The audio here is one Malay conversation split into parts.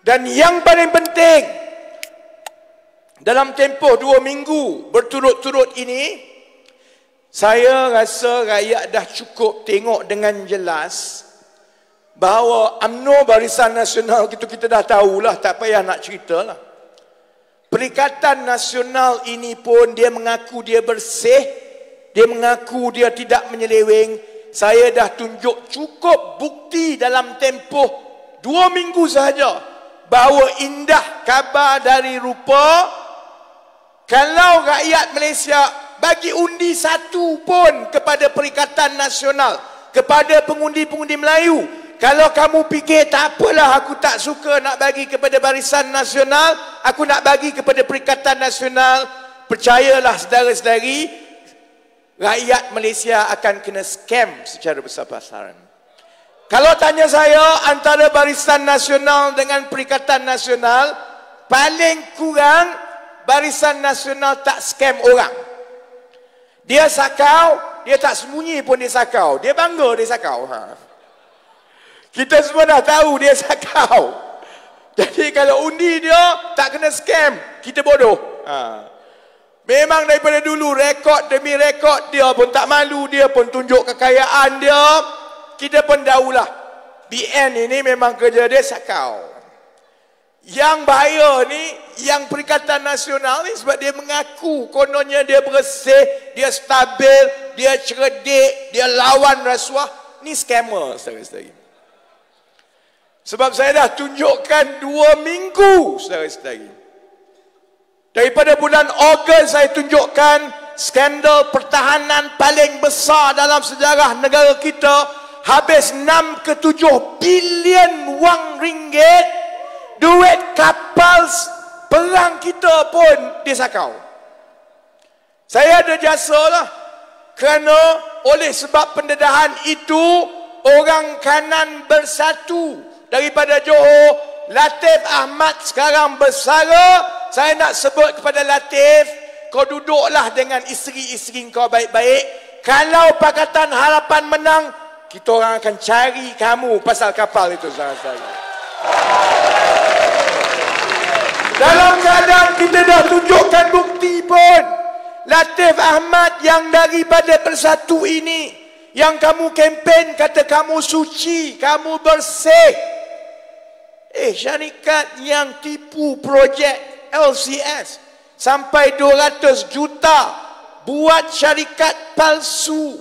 Dan yang paling penting, dalam tempoh 2 minggu berturut-turut ini, saya rasa rakyat dah cukup tengok dengan jelas bahawa UMNO Barisan Nasional kita dah tahulah, tak payah nak ceritalah. Perikatan Nasional ini pun dia mengaku dia bersih, dia mengaku dia tidak menyeleweng. Saya dah tunjuk cukup bukti dalam tempoh 2 minggu sahaja bahawa indah khabar dari rupa kalau rakyat Malaysia bagi undi satu pun kepada Perikatan Nasional, kepada pengundi-pengundi Melayu. Kalau kamu fikir tak apalah, aku tak suka nak bagi kepada Barisan Nasional, aku nak bagi kepada Perikatan Nasional, percayalah saudara-saudari, rakyat Malaysia akan kena scam secara besar-besaran. Kalau tanya saya, antara Barisan Nasional dengan Perikatan Nasional, paling kurang Barisan Nasional tak scam orang. Dia sakau, dia tak sembunyi pun dia sakau. Dia bangga dia sakau. Kita semua dah tahu dia sakau. Jadi kalau undi dia tak kena scam, kita bodoh. Memang daripada dulu rekod demi rekod dia pun tak malu, dia pun tunjuk kekayaan dia. Kita pun tahulah BN ini memang kerja dia sakau. Yang bahaya ni yang Perikatan Nasional ni sebab dia mengaku kononnya dia bersih, dia stabil, dia cerdik, dia lawan rasuah. Ni scammer saudara-saudari. Sebab saya dah tunjukkan 2 minggu saudara-saudari. Daripada bulan Ogos saya tunjukkan skandal pertahanan paling besar dalam sejarah negara kita, habis 6 ke 7 bilion wang ringgit, duit kapal perang kita pun disakau. Saya ada jasa lah, kerana oleh sebab pendedahan itu orang kanan bersatu. Daripada Johor, Latif Ahmad sekarang bersara. Saya nak sebut kepada Latif, kau duduklah dengan isteri-isteri kau baik-baik. Kalau Pakatan Harapan menang, kita orang akan cari kamu pasal kapal itu, saudara-saudara. Dalam keadaan kita dah tunjukkan bukti pun, Latif Ahmad yang daripada Bersatu ini, yang kamu kempen kata kamu suci, kamu bersih. Syarikat yang tipu projek LCS sampai 200 juta buat syarikat palsu.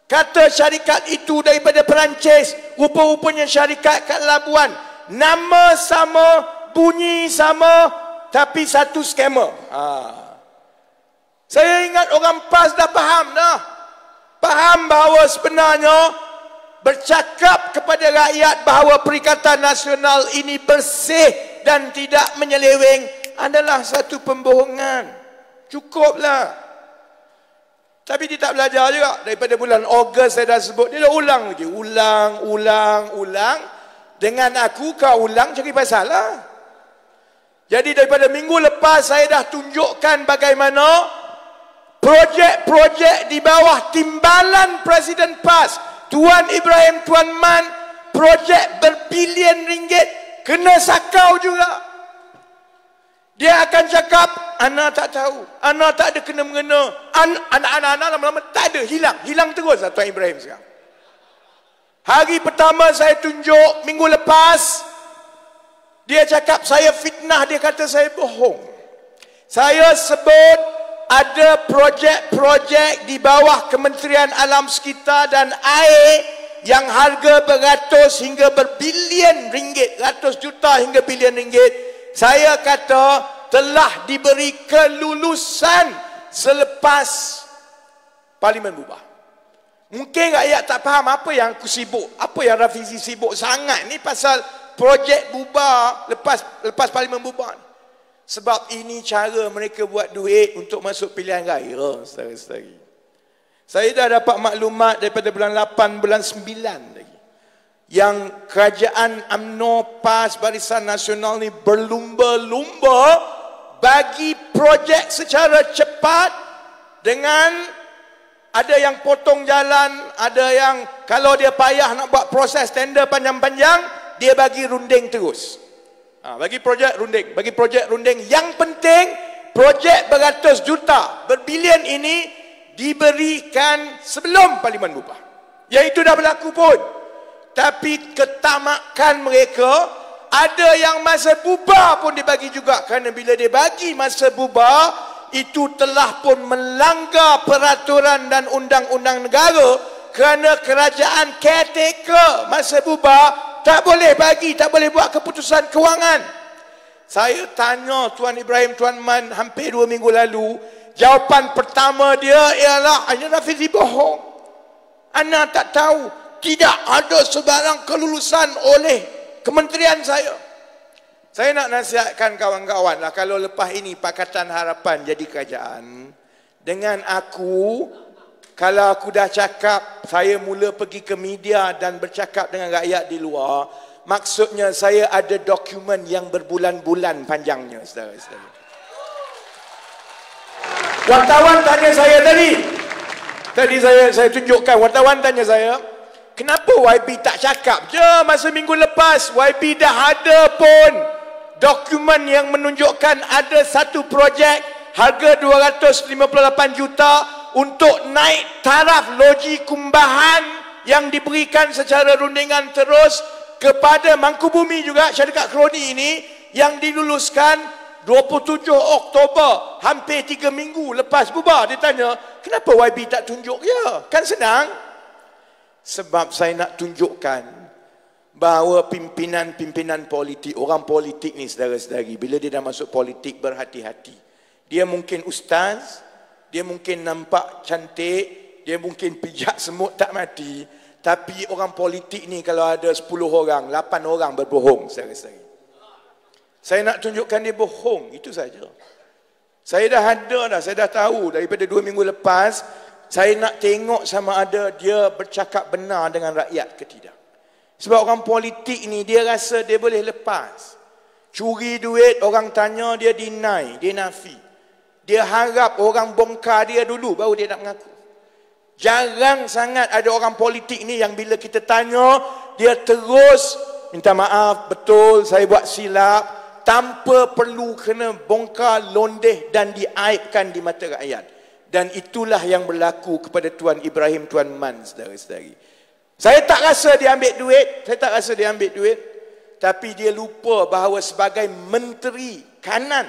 Kata syarikat itu daripada Perancis, rupa-rupanya syarikat kat Labuan. Nama sama, bunyi sama, tapi satu scammer. Saya ingat orang PAS dah faham dah. Faham bahawa sebenarnya bercakap kepada rakyat bahawa Perikatan Nasional ini bersih dan tidak menyeleweng adalah satu pembohongan. Cukuplah. Tapi dia tak belajar juga. Daripada bulan Ogos saya dah sebut, dia dah ulang lagi. Ulang. Dengan aku kau ulang cari pasal lah. Jadi daripada minggu lepas saya dah tunjukkan bagaimana projek-projek di bawah timbalan Presiden PAS, Tuan Ibrahim Tuan Man, projek berbilion ringgit kena sakau juga. Dia akan cakap, ana tak tahu, ana tak ada kena-mengena, anak-anak lama-lama tak ada, hilang terus lah Tuan Ibrahim sekarang. Hari pertama saya tunjuk minggu lepas, dia cakap saya fitnah, dia kata saya bohong. Saya sebut ada projek-projek di bawah Kementerian Alam Sekitar dan Air yang harga beratus hingga berbilion ringgit, ratus juta hingga bilion ringgit. Saya kata telah diberi kelulusan selepas Parlimen bubar. Mungkin rakyat tak faham apa yang aku sibuk, apa yang Rafizi sibuk sangat ni pasal projek bubar lepas Parlimen bubar. Sebab ini cara mereka buat duit untuk masuk pilihan raya, saudara-saudari. Saya dah dapat maklumat daripada bulan 8, bulan 9 lagi, yang kerajaan UMNO PAS Barisan Nasional ni berlumba-lumba bagi projek secara cepat, dengan ada yang potong jalan, ada yang kalau dia payah nak buat proses tender panjang-panjang, dia bagi runding terus. Bagi projek runding. Bagi projek runding. Yang penting, projek beratus juta, berbilion ini diberikan sebelum Parlimen bubar. Yang itu dah berlaku pun. Tapi ketamakan mereka, ada yang masa bubar pun dibagi juga. Kerana bila dia bagi masa bubar, itu telah pun melanggar peraturan dan undang-undang negara. Kerana kerajaan caretaker masa bubar tak boleh bagi, tak boleh buat keputusan kewangan. Saya tanya Tuan Ibrahim, Tuan Man hampir 2 minggu lalu. Jawapan pertama dia ialah, Ana Nafizi bohong. Ana tak tahu. Tidak ada sebarang kelulusan oleh kementerian saya. Saya nak nasihatkan kawan-kawan lah, kalau lepas ini Pakatan Harapan jadi kerajaan, dengan aku, kalau aku dah cakap, saya mula pergi ke media dan bercakap dengan rakyat di luar, maksudnya saya ada dokumen yang berbulan-bulan panjangnya, saudara-saudara. Wartawan tanya saya tadi saya tunjukkan, wartawan tanya saya, kenapa YB tak cakap je masa minggu lepas? YB dah ada pun dokumen yang menunjukkan ada satu projek harga 258 juta untuk naik taraf loji kumbahan yang diberikan secara rundingan terus kepada Mangkubumi juga, syarikat kroni ini yang diluluskan 27 Oktober, hampir 3 minggu lepas bubar. Dia tanya, kenapa YB tak tunjuk ya? Kan senang. Sebab saya nak tunjukkan bahawa pimpinan-pimpinan politik, orang politik ni saudara-saudari, bila dia dah masuk politik, berhati-hati. Dia mungkin ustaz, dia mungkin nampak cantik, dia mungkin pijak semut tak mati, tapi orang politik ni kalau ada 10 orang, 8 orang berbohong, saudara-saudari. Saya nak tunjukkan dia bohong, itu saja. Saya dah ada dah, saya dah tahu daripada 2 minggu lepas. Saya nak tengok sama ada dia bercakap benar dengan rakyat ke tidak. Sebab orang politik ni dia rasa dia boleh lepas. Curi duit, orang tanya dia deny, dia nafi. Dia harap orang bongkar dia dulu baru dia nak mengaku. Jarang sangat ada orang politik ni yang bila kita tanya, dia terus minta maaf, betul saya buat silap, tanpa perlu kena bongkar, londeh dan diaibkan di mata rakyat. Dan itulah yang berlaku kepada Tuan Ibrahim, Tuan Man, saudara-saudari. Saya tak rasa dia ambil duit, tapi dia lupa bahawa sebagai menteri kanan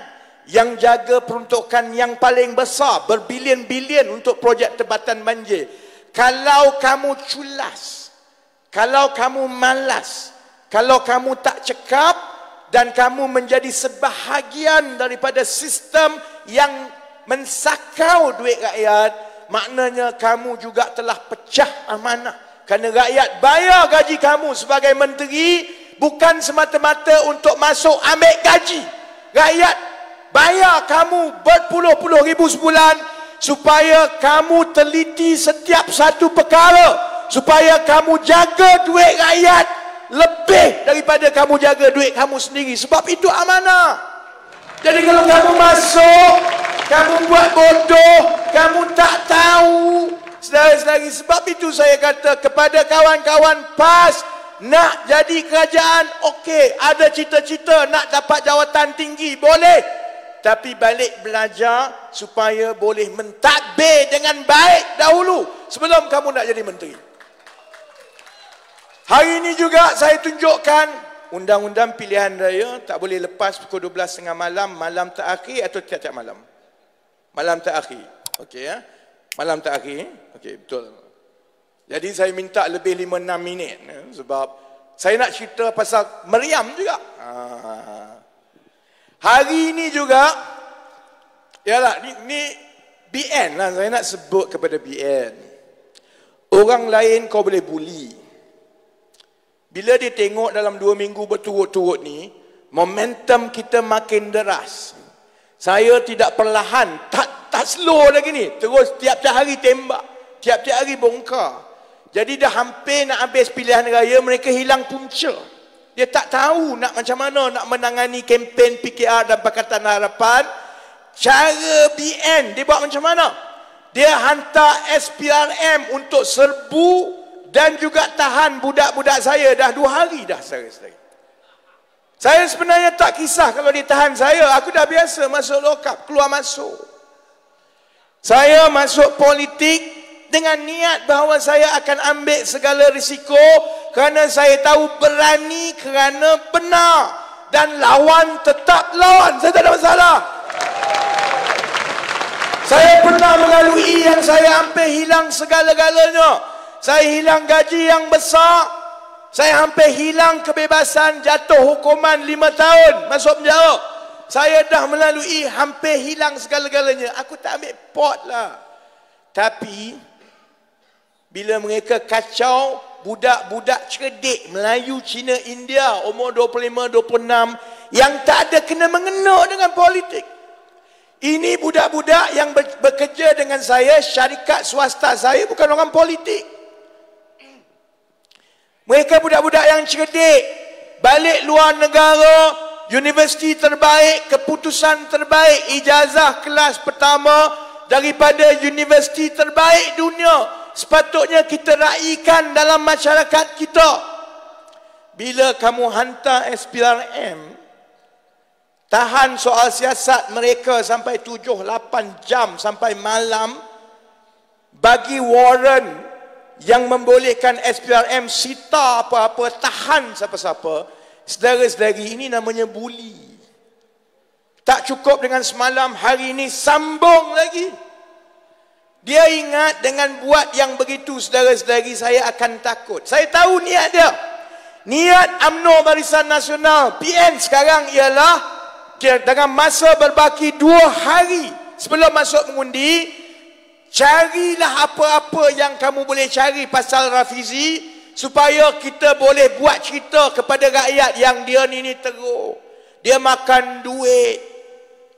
yang jaga peruntukan yang paling besar, berbilion-bilion untuk projek Tebatan Banjir. Kalau kamu culas, kalau kamu malas, kalau kamu tak cekap dan kamu menjadi sebahagian daripada sistem yang mensakau duit rakyat, maknanya kamu juga telah pecah amanah. Kerana rakyat bayar gaji kamu sebagai menteri bukan semata-mata untuk masuk ambil gaji. Rakyat bayar kamu berpuluh-puluh ribu sebulan supaya kamu teliti setiap satu perkara, supaya kamu jaga duit rakyat lebih daripada kamu jaga duit kamu sendiri. Sebab itu amanah. Jadi kalau kamu masuk, kamu buat bodoh, kamu tak tahu, saudara-saudari. Sebab itu saya kata kepada kawan-kawan PAS, nak jadi kerajaan, okey, ada cita-cita nak dapat jawatan tinggi, boleh. Tapi balik belajar supaya boleh mentadbir dengan baik dahulu sebelum kamu nak jadi menteri. Hari ini juga saya tunjukkan undang-undang pilihan raya tak boleh lepas pukul 12.30 malam, malam terakhir atau tiap-tiap malam? Malam terakhir. Okey ya. Malam terakhir. Okey, betul. Jadi saya minta lebih 5-6 minit sebab saya nak cerita pasal meriam juga. Hari ini juga yalah ni BN lah, saya nak sebut kepada BN. Orang lain kau boleh bully. Bila dia tengok dalam 2 minggu berturut-turut ni, momentum kita makin deras. Saya tidak perlahan, tak slow lagi ni. Terus tiap-tiap hari tembak, tiap-tiap hari bongkar. Jadi dah hampir nak habis pilihan raya, mereka hilang punca. Dia tak tahu nak macam mana nak menangani kempen PKR dan Pakatan Harapan. Cara BN dia buat macam mana? Dia hantar SPRM untuk serbu dan juga tahan budak-budak saya dah 2 hari dah, saudara-saudari. Saya sebenarnya tak kisah kalau ditahan saya. Aku dah biasa masuk lokap, keluar masuk. Saya masuk politik dengan niat bahawa saya akan ambil segala risiko kerana saya tahu berani kerana benar. Dan lawan tetap lawan. Saya tak ada masalah. Saya pernah melalui yang saya hampir hilang segala-galanya. Saya hilang gaji yang besar. Saya hampir hilang kebebasan, jatuh hukuman 5 tahun masuk penjara. Saya dah melalui hampir hilang segala-galanya. Aku tak ambil pot lah. Tapi bila mereka kacau budak-budak cerdik Melayu, Cina, India umur 25, 26 yang tak ada kena mengena dengan politik. Ini budak-budak yang bekerja dengan saya, syarikat swasta saya bukan orang politik. Mereka budak-budak yang cerdik, balik luar negara, universiti terbaik, keputusan terbaik, ijazah kelas pertama daripada universiti terbaik dunia. Sepatutnya kita raikan dalam masyarakat kita. Bila kamu hantar SPRM, tahan soal siasat mereka sampai 7-8 jam sampai malam, bagi warrant yang membolehkan SPRM sita apa-apa, tahan siapa-siapa, saudara-saudari, ini namanya buli. Tak cukup dengan semalam, hari ini sambung lagi. Dia ingat dengan buat yang begitu, saudara-saudari, saya akan takut. Saya tahu niat dia. Niat UMNO Barisan Nasional PN sekarang ialah dengan masa berbaki 2 hari sebelum masuk mengundi, carilah apa-apa yang kamu boleh cari pasal Rafizi supaya kita boleh buat cerita kepada rakyat yang dia ni teruk. Dia makan duit.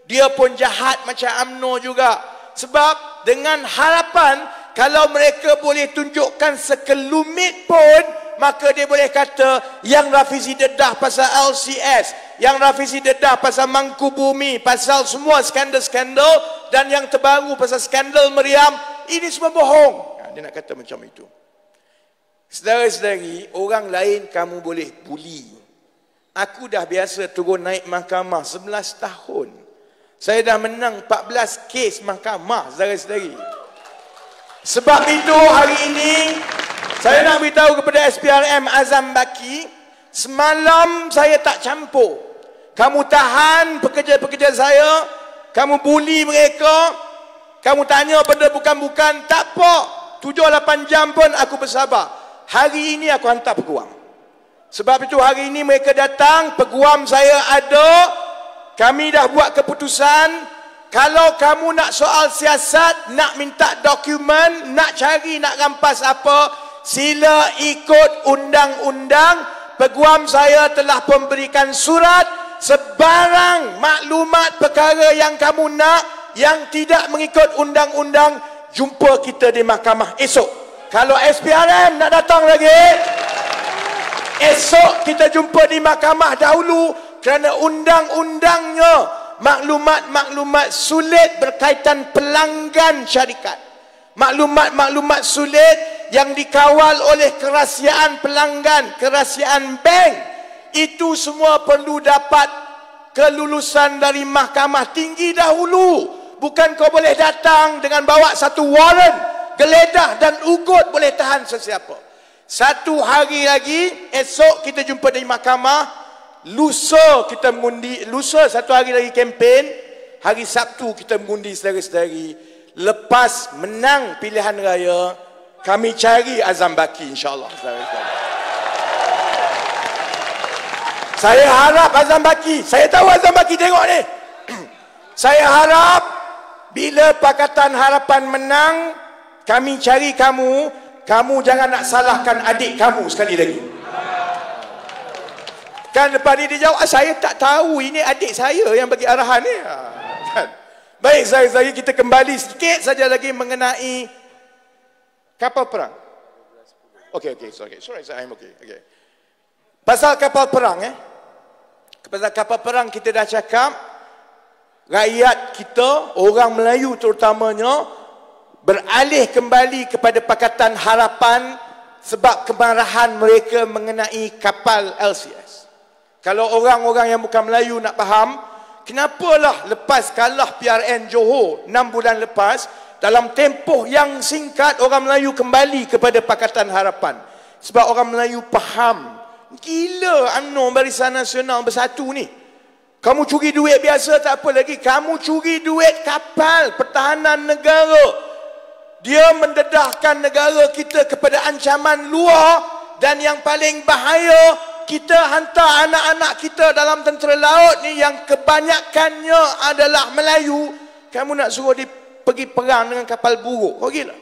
Dia pun jahat macam UMNO juga. Sebab dengan harapan kalau mereka boleh tunjukkan sekelumit pun, maka dia boleh kata yang Rafizi dedah pasal LCS, yang Rafizi dedah pasal Mangkubumi, pasal semua skandal-skandal, dan yang terbaru pasal skandal Meriam, ini semua bohong. Dia nak kata macam itu. Saudara-saudari, orang lain kamu boleh buli. Aku dah biasa turun naik mahkamah 11 tahun. Saya dah menang 14 kes mahkamah, saudara-saudari. Sebab itu hari ini saya nak beritahu kepada SPRM Azam Baki, semalam saya tak campur. Kamu tahan pekerja-pekerja saya, kamu buli mereka, kamu tanya benda bukan-bukan, tak apa. 7-8 jam pun aku bersabar. Hari ini aku hantar peguam. Sebab itu hari ini mereka datang, peguam saya ada, kami dah buat keputusan. Kalau kamu nak soal siasat, nak minta dokumen, nak cari, nak rampas apa, sila ikut undang-undang. Peguam saya telah memberikan surat, sebarang maklumat perkara yang kamu nak, yang tidak mengikut undang-undang, jumpa kita di mahkamah esok. Kalau SPRM nak datang lagi, esok kita jumpa di mahkamah dahulu, kerana undang-undangnya maklumat-maklumat sulit berkaitan pelanggan syarikat. Maklumat-maklumat sulit yang dikawal oleh kerahsiaan pelanggan, kerahsiaan bank, itu semua perlu dapat kelulusan dari mahkamah tinggi dahulu. Bukan kau boleh datang dengan bawa satu warrant, geledah dan ugut boleh tahan sesiapa. 1 hari lagi, esok kita jumpa di mahkamah. Lusa kita mengundi, lusa 1 hari lagi kempen, hari Sabtu kita mengundi, saudara-saudari. Lepas menang pilihan raya, kami cari Azam Baki, insyaAllah, saudara-saudari. Saya harap Azam Baki, saya tahu Azam Baki tengok ni. Saya harap bila Pakatan Harapan menang, kami cari kamu, kamu jangan nak salahkan adik kamu sekali lagi. Kan lepas ni dia jawab, saya tak tahu, ini adik saya yang bagi arahan ni. Kan? Baik, saya kita kembali sedikit saja lagi mengenai kapal perang. Okey, sorry, I'm okay. Pasal kapal perang, pasal kapal perang kita dah cakap, rakyat kita, orang Melayu terutamanya, beralih kembali kepada Pakatan Harapan sebab kemarahan mereka mengenai kapal LCS. Kalau orang-orang yang bukan Melayu nak faham, kenapalah lepas kalah PRN Johor 6 bulan lepas, dalam tempoh yang singkat orang Melayu kembali kepada Pakatan Harapan. Sebab orang Melayu faham, gila UMNO Barisan Nasional Bersatu ni. Kamu curi duit biasa tak apa lagi, kamu curi duit kapal pertahanan negara. Dia mendedahkan negara kita kepada ancaman luar. Dan yang paling bahaya, kita hantar anak-anak kita dalam tentera laut ni yang kebanyakannya adalah Melayu. Kamu nak suruh dia pergi perang dengan kapal buruk, kau gila.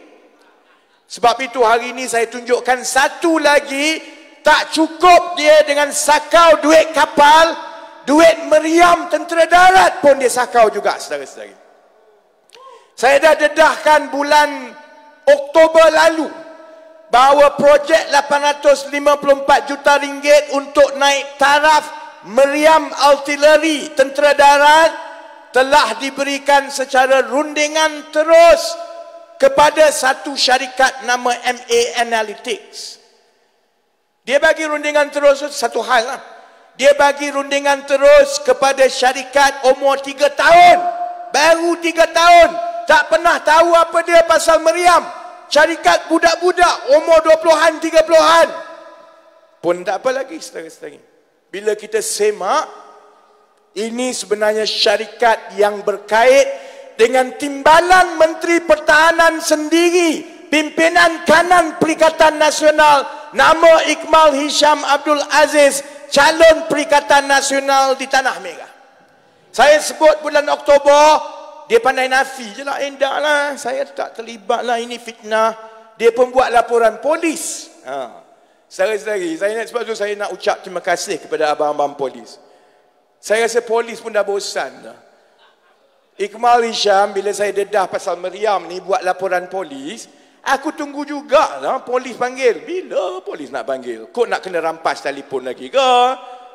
Sebab itu hari ini saya tunjukkan satu lagi, tak cukup dia dengan sakau duit kapal, duit meriam tentera darat pun dia sakau juga, saudara-saudari. Saya dah dedahkan bulan Oktober lalu bahawa projek 854 juta ringgit untuk naik taraf meriam artileri tentera darat telah diberikan secara rundingan terus kepada satu syarikat nama MA Analytics. Dia bagi rundingan terus satu hal lah. Dia bagi rundingan terus kepada syarikat umur 3 tahun. Baru 3 tahun. Tak pernah tahu apa dia pasal meriam. Syarikat budak-budak umur 20-an, 30-an. Pun tak apa lagi, saudara-saudari. Bila kita semak, ini sebenarnya syarikat yang berkait dengan timbalan Menteri Pertahanan sendiri, pimpinan kanan Perikatan Nasional, nama Ikmal Hisham Abdul Aziz, calon Perikatan Nasional di Tanah Merah. Saya sebut bulan Oktober, dia pandai nafi je lah, endak lah, saya tak terlibat lah, ini fitnah. Dia pun buat laporan polis. Saudara-saudari, sebab tu saya nak ucap terima kasih kepada abang-abang polis. Saya rasa polis pun dah bosan dah. Ikmal Hisham, bila saya dedah pasal meriam ni, buat laporan polis, aku tunggu jugalah polis panggil. Bila polis nak panggil? Kau nak kena rampas telefon lagi ke?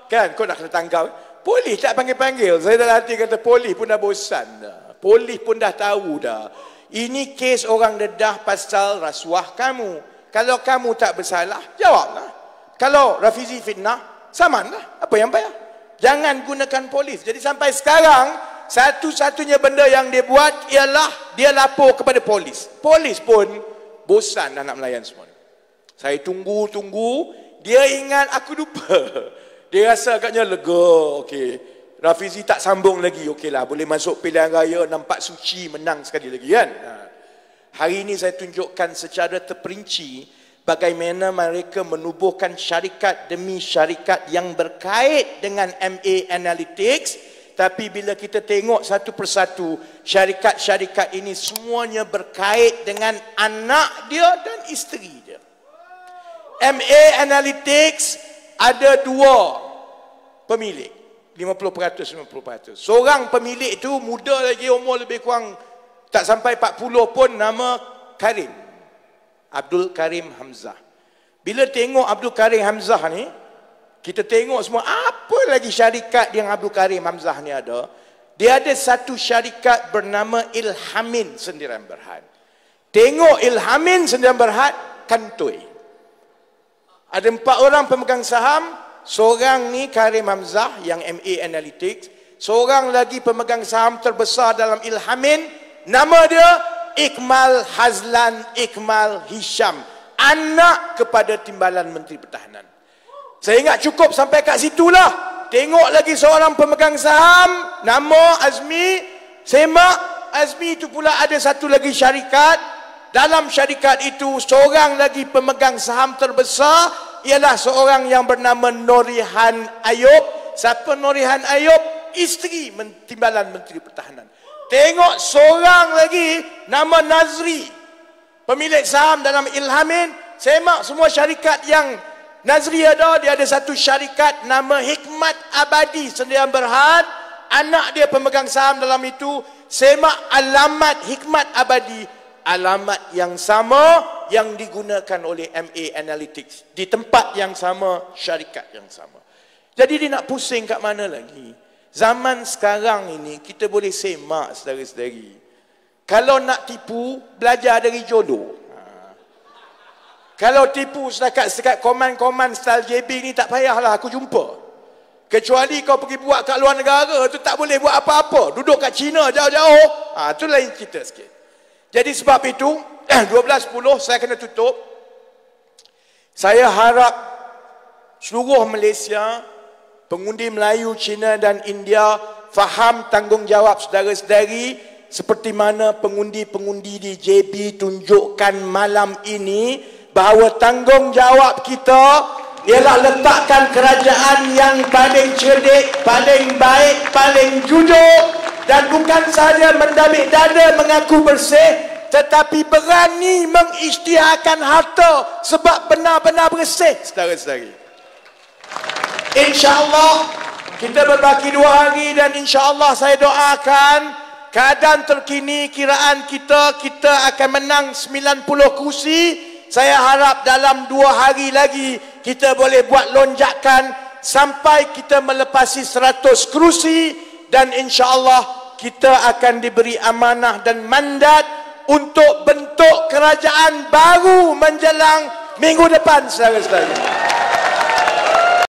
Kan, kau nak kena tangkap. Polis tak panggil-panggil. Saya dah hati kata polis pun dah bosan dah. Polis pun dah tahu dah. Ini kes orang dedah pasal rasuah kamu. Kalau kamu tak bersalah, jawablah. Kalau Rafizi fitnah, samanlah. Apa yang payah? Jangan gunakan polis. Jadi sampai sekarang, satu-satunya benda yang dia buat ialah dia lapor kepada polis. Polis pun bosan dah nak melayan semua. Saya tunggu-tunggu, dia ingat aku lupa. Dia rasa agaknya lega. Okey. Rafizi tak sambung lagi, okeylah, boleh masuk pilihan raya, nampak suci, menang sekali lagi kan. Hari ini saya tunjukkan secara terperinci bagaimana mereka menubuhkan syarikat demi syarikat yang berkait dengan MA Analytics. Tapi bila kita tengok satu persatu, syarikat-syarikat ini semuanya berkait dengan anak dia dan isteri dia. MA Analytics ada 2 pemilik. 50%. Seorang pemilik itu muda lagi, umur lebih kurang tak sampai 40 pun, nama Karim. Abdul Karim Hamzah. Bila tengok Abdul Karim Hamzah ni, kita tengok semua apa lagi syarikat yang Abdul Karim Hamzah ni ada. Dia ada satu syarikat bernama Ilhamin Sendirian Berhad. Tengok Ilhamin Sendirian Berhad, kantoi. Ada 4 orang pemegang saham. Seorang ni Karim Hamzah yang MA Analytics. Seorang lagi pemegang saham terbesar dalam Ilhamin, nama dia Ikmal Hazlan Ikmal Hisham, anak kepada timbalan Menteri Pertahanan. Saya ingat cukup sampai kat situlah. Tengok lagi seorang pemegang saham, nama Azmi. Semak, Azmi itu pula ada satu lagi syarikat. Dalam syarikat itu, seorang lagi pemegang saham terbesar ialah seorang yang bernama Norihan Ayub. Siapa Norihan Ayub? Isteri timbalan Menteri Pertahanan. Tengok seorang lagi nama Nazri, pemilik saham dalam Ilhamin. Semak semua syarikat yang Nazri ada. Dia ada satu syarikat nama Hikmat Abadi Sendirian Berhad, anak dia pemegang saham dalam itu. Semak alamat Hikmat Abadi, alamat yang sama yang digunakan oleh MA Analytics, di tempat yang sama, syarikat yang sama. Jadi dia nak pusing kat mana lagi? Zaman sekarang ini kita boleh semak, saudara-saudari. Kalau nak tipu, belajar dari jodoh. Kalau tipu setakat koman-koman style JB ni, tak payahlah aku jumpa. Kecuali kau pergi buat kat luar negara, tu tak boleh buat apa-apa. Duduk kat China jauh-jauh. Tu lain cerita sikit. Jadi sebab itu, 12.10 saya kena tutup. Saya harap seluruh Malaysia, pengundi Melayu, Cina dan India faham tanggungjawab saudara-saudari seperti mana pengundi-pengundi di JB tunjukkan malam ini, bahawa tanggungjawab kita ialah letakkan kerajaan yang paling cerdik, paling baik, paling jujur, dan bukan sahaja mendabik dada mengaku bersih, tetapi berani mengisytiharkan harta sebab benar-benar bersih, saudara-saudari. InsyaAllah kita berbaki 2 hari dan insyaAllah saya doakan keadaan terkini kiraan kita akan menang 90 kursi. Saya harap dalam 2 hari lagi kita boleh buat lonjakan sampai kita melepasi 100 kerusi, dan insya-Allah kita akan diberi amanah dan mandat untuk bentuk kerajaan baru menjelang minggu depan, saudara-saudara.